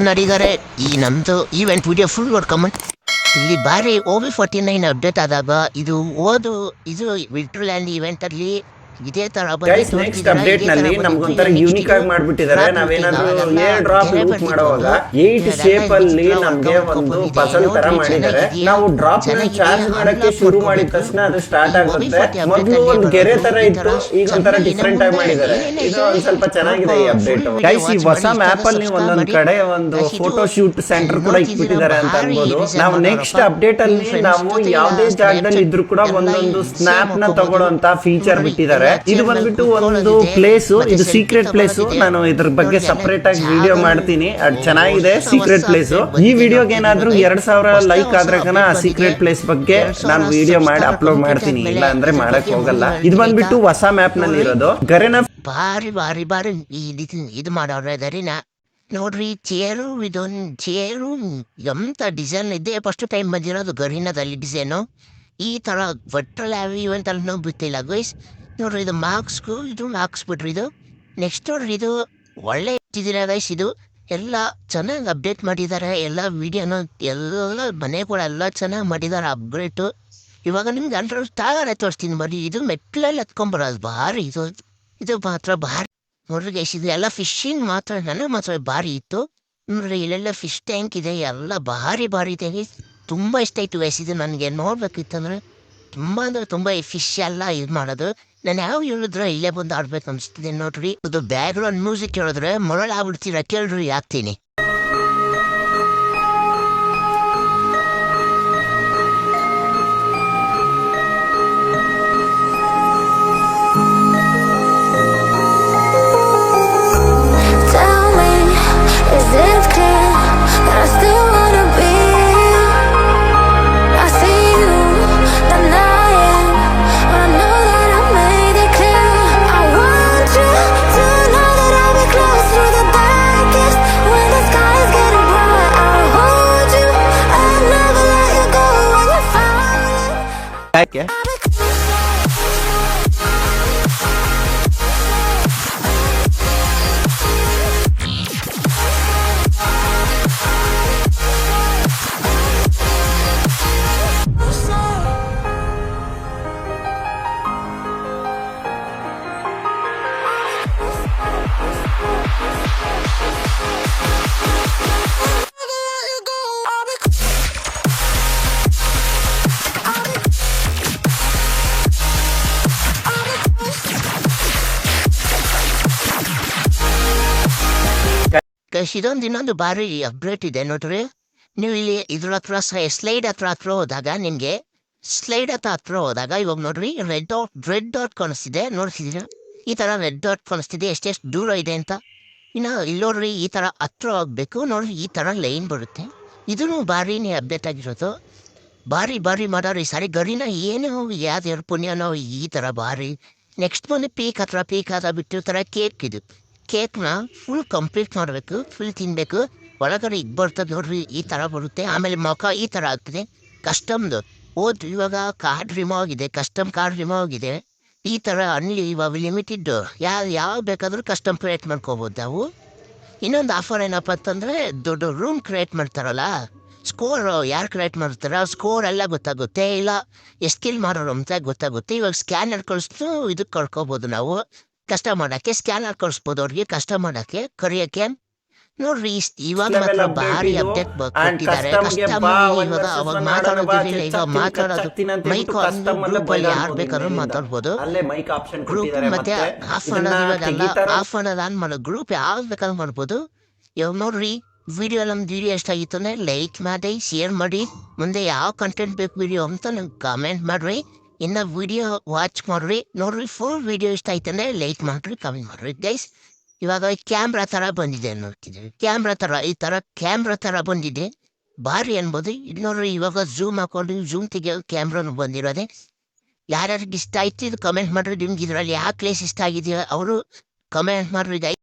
ನಡಿಗಾರೆ ಈ ನಮ್ದು event video full ನೋಡ್ಕೊಂಬಂದು ಇಲ್ಲಿ ಬಾರಿ OB49 ಅಪ್ಡೇಟ್ ಆದಾಗ ಇದು ವಿಟ್ರಲ್ಯಾಂಡ್ ಈವೆಂಟ್ ಅಲ್ಲಿ ಇದೇ ತರ ಗೈಸ್ ನೆಕ್ಸ್ಟ್ ಅಪ್ಡೇಟ್ ನಲ್ಲಿ ನಮಗೊಂಥರ ಯೂನಿಕ್ ಆಗಿ ಮಾಡ್ಬಿಟ್ಟಿದ್ದಾರೆ. ನಾವೇನಾದ್ರೂ ಏರ್ ಡ್ರಾಪ್ ಲೂಟ್ ಮಾಡುವಾಗ 8 ಶೇಪ್ ಅಲ್ಲಿ ನಮ್ಗೆ ಒಂದು ಪಜಲ್ ತರ ಮಾಡಿದ್ದಾರೆ. ನಾವು ಡ್ರಾಪ್ ನ ಚಾರ್ಜ್ ಮಾಡಕ್ಕೆ ಶುರು ಮಾಡಿದ ತಕ್ಷಣ ಅದು ಸ್ಟಾರ್ಟ್ ಆಗುತ್ತೆ. ಮೊದಲು ಒಂದು ಗೆರೆ ತರ ಇತ್ತು, ಈಗ ಒಂಥರ ಡಿಫ್ರೆಂಟ್ ಆಗಿ ಮಾಡಿದ್ದಾರೆ. ಇದು ಒಂದ್ ಸ್ವಲ್ಪ ಚೆನ್ನಾಗಿದೆ ಈ ಅಪ್ಡೇಟ್. ಗೈಸ್ ಈ ಹೊಸ ಮ್ಯಾಪ್ ಅಲ್ಲಿ ಒಂದೊಂದ್ ಕಡೆ ಒಂದು ಫೋಟೋ ಶೂಟ್ ಸೆಂಟರ್ ಕೂಡ ಇಟ್ಬಿಟ್ಟಿದ್ದಾರೆ ಅಂತ ಅನ್ಬೋದು. ನಾವು ನೆಕ್ಸ್ಟ್ ಅಪ್ಡೇಟ್ ಅಲ್ಲಿ ನಾವು ಯಾವುದೇ ಜಾಗದಲ್ಲಿ ಇದ್ರೂ ಕೂಡ ಒಂದೊಂದು ಸ್ನ್ಯಾಪ್ ನ ತಗೊಳ್ಳೋಂತ ಫೀಚರ್ ಬಿಟ್ಟಿದ್ದಾರೆ. ಇದು ಬಂದ್ಬಿಟ್ಟು ಒಂದು ಪ್ಲೇಸ್, ಇದು ಸೀಕ್ರೆಟ್ ಪ್ಲೇಸ್. ನಾನು ಇದ್ರ ಬಗ್ಗೆ ಸಪರೇಟ್ ಆಗಿ ವಿಡಿಯೋ ಮಾಡ್ತೀನಿ. ಅದು ಚೆನ್ನಾಗಿದೆ ಸೀಕ್ರೆಟ್ ಪ್ಲೇಸ್. ಈ ವಿಡಿಯೋಗೆ ಏನಾದ್ರೂ 2000 ಲೈಕ್ ಆದ್ರೆ ಕಣ ಆ ಸೀಕ್ರೆಟ್ ಪ್ಲೇಸ್ ಬಗ್ಗೆ ನಾನು ವಿಡಿಯೋ ಮಾಡಿ ಅಪ್ಲೋಡ್ ಮಾಡ್ತೀನಿ, ಇಲ್ಲ ಅಂದ್ರೆ ಮಾಡಕ್ ಹೋಗಲ್ಲ. ಇದು ಬಂದ್ಬಿಟ್ಟು ಹೊಸ ಮ್ಯಾಪ್ ನಲ್ಲಿ ಇರೋದು. ಗರೆನ ಬಾರಿ ಬಾರಿ ಬಾರಿ ಇದು ಮಾಡೋರು ನೋಡ್ರಿ. ಚೇರು ಎಂತ ಡಿಸೈನ್ ಇದೆ. ಫಸ್ಟ್ ಟೈಮ್ ಬಂದಿರೋದು ಗರಿನದಲ್ಲಿ ಡಿಸೈನು. ಈ ತರ ವಟ್ರಲ್ ಈವೆಂಟ್ ಅಲ್ಲಿ ಬಿಟ್ಟಿಲ್ಲ ಗೈಸ್. ನೋಡ್ರಿ ಇದು ಮಾರ್ಕ್ಸ್ ಬಿಟ್ರಿ. ಇದು ನೆಕ್ಸ್ಟ್ ನೋಡ್ರಿ, ಇದು ಒಳ್ಳೆ ಇಟ್ಟಿದ್ದೀರ ಗೈಸ್. ಇದು ಎಲ್ಲ ಚೆನ್ನಾಗಿ ಅಪ್ಡೇಟ್ ಮಾಡಿದ್ದಾರೆ. ಎಲ್ಲ ವಿಡಿಯೋನ ಎಲ್ಲ ಮನೆ ಕೂಡ ಎಲ್ಲ ಚೆನ್ನಾಗಿ ಮಾಡಿದ್ದಾರೆ ಅಪ್ಗ್ರೇಟು. ಇವಾಗ ನಿಮ್ಗೆ ತಾಗಾರೆ ತೋರಿಸ್ತೀನಿ ಬರೀ. ಇದು ಮೆಟ್ಲಲ್ಲಿ ಹತ್ಕೊಂಬರೋದು ಭಾರಿ. ಇದು ಮಾತ್ರ ಭಾರಿ ನೋಡ್ರಿ ಗೈಸ್. ಇದು ಎಲ್ಲ ಫಿಶಿಂಗ್ ಮಾತ್ರ ನನಗೆ ಮಾತ್ರ ಭಾರಿ ಇತ್ತು. ನೋಡ್ರಿ ಇಲ್ಲೆಲ್ಲ ಫಿಶ್ ಟ್ಯಾಂಕ್ ಇದೆ, ಎಲ್ಲ ಭಾರಿ ಇದೆ ಗೈಸ್. ತುಂಬ ಇಷ್ಟ ಆಯಿತು ಗೈಸ್. ಇದು ನನಗೆ ನೋಡ್ಬೇಕಿತ್ತಂದ್ರೆ ತುಂಬ ಅಂದರೆ ತುಂಬ ಫಿಶ್ ಎಲ್ಲ ಇದು ಮಾಡೋದು. ನಾನು ಯಾವ ಹೇಳಿದ್ರೆ ಇಲ್ಲೇ ಬಂದು ಆಡ್ಬೇಕು ಅನಿಸ್ತಿದೆ ನೋಡ್ರಿ. ಇದು ಬ್ಯಾಕ್ಗ್ರೌಂಡ್ ಮ್ಯೂಸಿಕ್ ಹೇಳಿದ್ರೆ ಆಗ್ಬಿಡ್ತೀರ, ಕೇಳ್ರಿ ಹಾಕ್ತೀನಿ. ಯಾಕೆ ಇನ್ನೊಂದು ಬಾರಿ ಅಪ್ಡೇಟ್ ಇದೆ ನೋಡ್ರಿ. ನೀವು ಇಲ್ಲಿ ಇದ್ರ ಹತ್ರ ಸ್ಲೈಡ್ ಹತ್ರ ಹೋದಾಗ ನಿಮಗೆ ಇವಾಗ ನೋಡ್ರಿ ರೆಡ್ ಡಾಟ್ ಕಾಣಿಸ್ತಿದೆ. ನೋಡ್ತಿದ್ದೀರಾ ಈ ಥರ ರೆಡ್ ಡಾಟ್ ಕಾಣಿಸ್ತಿದೆ, ಎಷ್ಟೆಷ್ಟು ದೂರ ಇದೆ ಅಂತ. ಇನ್ನು ಇಲ್ಲಿ ನೋಡ್ರಿ ಈ ಥರ ಹತ್ರ ಹೋಗ್ಬೇಕು ನೋಡ್ರಿ, ಈ ಥರ ಲೈನ್ ಬರುತ್ತೆ. ಇದೂ ಬಾರಿನೇ ಅಪ್ಡೇಟ್ ಆಗಿರೋದು. ಬಾರಿ ಮಾಡೋರು ಈ ಸಾರಿ ಗರಿನ ಏನು ಯಾವ್ದು ಪುಣ್ಯನೋ ಈ ಥರ ಬಾರಿ. ನೆಕ್ಸ್ಟ್ ಬಂದು ಪೀಕ್ ಹತ್ರ ಬಿಟ್ಟಿರ್ತಾರೆ ಕೇಕ್ನ ಫುಲ್ ಕಂಪ್ಲೀಟ್ ಮಾಡಬೇಕು, ಫುಲ್ ತಿನ್ನಬೇಕು. ಒಳಗಡೆ ಇದು ಬರ್ತದೆ ನೋಡ್ರಿ, ಈ ಥರ ಬರುತ್ತೆ. ಆಮೇಲೆ ಮುಖ ಈ ಥರ ಆಗ್ತದೆ. ಕಸ್ಟಮ್ದು ಇವಾಗ ಕಾರ್ಡ್ ರಿಮೂವ್ ಆಗಿದೆ, ಕಸ್ಟಮ್ ಕಾರ್ಡ್ ರಿಮೂವ್ ಆಗಿದೆ. ಈ ಥರ ಇವಾಗ ಲಿಮಿಟೆಡ್ ಯಾವ ಬೇಕಾದರೂ ಕಸ್ಟಮ್ ಕ್ರಿಯೇಟ್ ಮಾಡ್ಕೋಬೋದು ನಾವು. ಇನ್ನೊಂದು ಆಫರ್ ಏನಪ್ಪ ಅಂತಂದರೆ ದೊಡ್ಡ ರೂಮ್ ಕ್ರಿಯೇಟ್ ಮಾಡ್ತಾರಲ್ಲ, ಸ್ಕೋರ್ ಯಾರು ಕ್ರಿಯೇಟ್ ಮಾಡ್ತಾರೋ ಸ್ಕೋರ್ ಎಲ್ಲ ಗೊತ್ತಾಗುತ್ತೆ, ಇಲ್ಲ ಎಷ್ಟು ಕಿಲ್ ಮಾಡೋರು ಅಂತ ಗೊತ್ತಾಗುತ್ತೆ. ಇವಾಗ ಸ್ಕ್ಯಾನರ್ ಕಳಿಸ್ತು ಇದಕ್ಕೆ ಕಳ್ಕೊಬೋದು ನಾವು. ಕಷ್ಟ ಮಾಡೋಕ್ಕೆ ಸ್ಕ್ಯಾನರ್ ಕಳಿಸ್ಬೋದು ಅವ್ರಿಗೆ, ಕಷ್ಟ ಮಾಡೋಕ್ಕೆ ಕರಿಯೋಕ್ಕೆ. ನೋಡ್ರಿ ಇವಾಗ ಮಾತ್ರ ಭಾರಿ ಅಪ್ಡೇಟ್ ಕೊಟ್ಟಿದ್ದಾರೆ. ಇವಾಗ ಅವಾಗ ಮಾತಾಡೋದಿಲ್ಲ, ಈಗ ಮಾತಾಡೋದು ಮೈಕ್ ಗ್ರೂಪಲ್ಲಿ ಯಾರು ಬೇಕಾದ್ರೂ ಮಾತಾಡ್ಬೋದು. ಗ್ರೂಪ್ ಮತ್ತೆ ಆಫ್ ಮಾಡೋದು ಇವಾಗೆಲ್ಲ ಆಫ್ ಮಾಡೋದು ಆನ್ ಮಾಡೋದು, ಗ್ರೂಪ್ ಯಾವ್ದು ಬೇಕಾದ್ರೂ ಮಾಡ್ಬೋದು. ಇವಾಗ ನೋಡ್ರಿ ನಮ್ದು ವಿಡಿಯೋ ಎಷ್ಟಾಗಿತ್ತು ಅಂದರೆ ಲೈಕ್ ಮಾಡಿ, ಶೇರ್ ಮಾಡಿ. ಮುಂದೆ ಯಾವ ಕಂಟೆಂಟ್ ಬೇಕು ವಿಡಿಯೋ ಅಂತ ನಂಗೆ ಕಾಮೆಂಟ್ ಮಾಡಿರಿ. ಇನ್ನು ವಿಡಿಯೋ ವಾಚ್ ಮಾಡ್ರಿ. ನೋಡ್ರಿ ಫುಲ್ ವಿಡಿಯೋ ಇಷ್ಟ ಆಯ್ತು ಅಂದರೆ ಲೈಕ್ ಮಾಡಿರಿ, ಕಮೆಂಟ್ ಮಾಡಿರಿ ಗೈಸ್. ಇವಾಗ ಕ್ಯಾಮ್ರಾ ಥರ ಬಂದಿದೆ ನೋಡ್ತಿದ್ದೀವಿ. ಈ ಥರ ಕ್ಯಾಮ್ರಾ ಥರ ಬಂದಿದೆ, ಭಾರಿ ಅನ್ಬೋದು. ಇದು ನೋಡ್ರಿ ಇವಾಗ ಝೂಮ್ ಹಾಕೊಂಡು ಝೂಮ್ ತೆಗಿಯೋ ಕ್ಯಾಮ್ರಾನು ಬಂದಿರೋದೆ. ಯಾರ್ಯಾರಿಗೆ ಇಷ್ಟ ಆಯ್ತು ಇದು ಕಮೆಂಟ್ ಮಾಡಿರಿ. ನಿಮ್ಗೆ ಇದರಲ್ಲಿ ಯಾವ ಪ್ಲೇಸ್ ಇಷ್ಟ ಆಗಿದೆಯೋ ಅವರು ಕಮೆಂಟ್ ಮಾಡಿರಿ ಗೈಸ್.